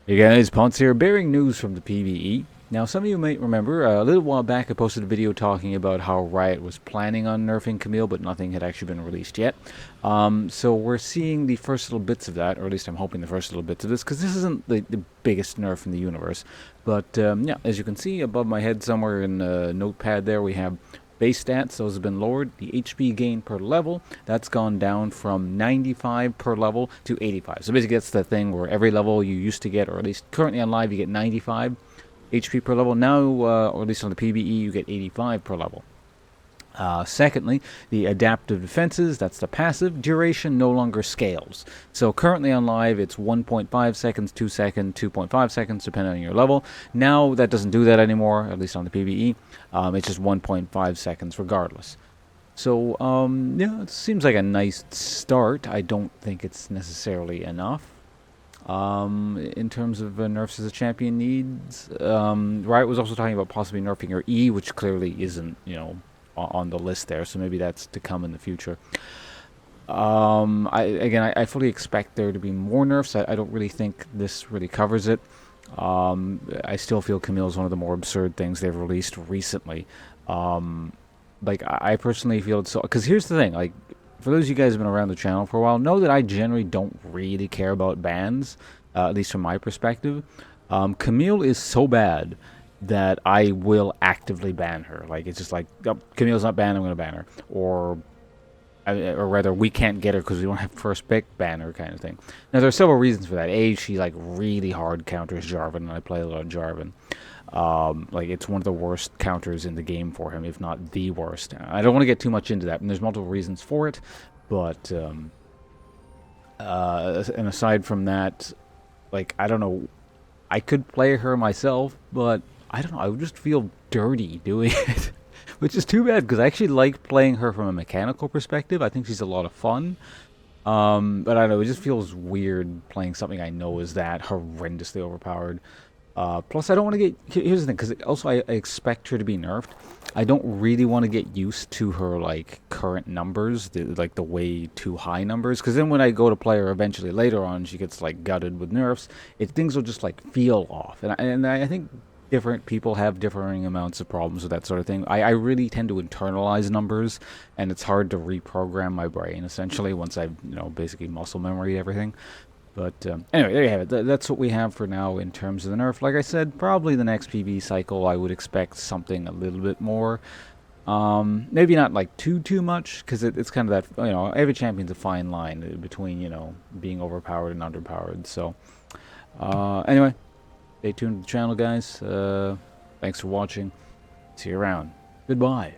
Hey guys, Ponce here, bearing news from the PvE. Now, some of you might remember, a little while back I posted a video talking about how Riot was planning on nerfing Camille, but nothing had actually been released yet. So we're seeing the first little bits of that, or at least I'm hoping the first little bits of this, because this isn't the biggest nerf in the universe. But yeah, as you can see above my head somewhere in Notepad there, we have base stats. Those have been lowered. The HP gain per level, that's gone down from 95 per level to 85. So basically that's the thing where every level you used to get, or at least currently on live, you get 95 HP per level. Now, or at least on the PvE, you get 85 per level. Secondly, the adaptive defenses, that's the passive, duration no longer scales. So currently on live, it's 1.5 seconds, 2 seconds, 2.5 seconds, depending on your level. Now that doesn't do that anymore, at least on the PvE. It's just 1.5 seconds regardless. So, yeah, it seems like a nice start. I don't think it's necessarily enough. In terms of nerfs as a champion needs, Riot was also talking about possibly nerfing her E, which clearly isn't, on the list there, so maybe that's to come in the future. I fully expect there to be more nerfs. I don't really think this really covers it. I still feel Camille is one of the more absurd things they've released recently. I personally feel it's so, because here's the thing, like, for those of you guys who've been around the channel for a while, know that I generally don't really care about bans, at least from my perspective. Camille is so bad that I will actively ban her. Like, it's just like, oh, Camille's not banned, I'm going to ban her. Or rather, we can't get her because we don't have first pick, ban her kind of thing. Now, there are several reasons for that. A, she, like, really hard counters Jarvan, and I play a lot of Jarvan. Like, it's one of the worst counters in the game for him, if not the worst. I don't want to get too much into that, and there's multiple reasons for it, but, and aside from that, like, I don't know, I could play her myself, but I don't know, I would just feel dirty doing it, which is too bad, because I actually like playing her from a mechanical perspective. I think she's a lot of fun, but I don't know, it just feels weird playing something I know is that horrendously overpowered. Plus, I don't want to get... Here's the thing, because also I expect her to be nerfed. I don't really want to get used to her, like, current numbers, the way too high numbers. Because then when I go to play her eventually later on, she gets, like, gutted with nerfs. Things will just, like, feel off. And I think different people have differing amounts of problems with that sort of thing. I really tend to internalize numbers, and it's hard to reprogram my brain, essentially, once I've, basically muscle memory everything. But anyway, there you have it. That's what we have for now in terms of the nerf. Like I said, probably the next PvE cycle I would expect something a little bit more. Maybe not like too much, because it's kind of that, every champion's a fine line between, being overpowered and underpowered. So, anyway, stay tuned to the channel, guys. Thanks for watching. See you around. Goodbye.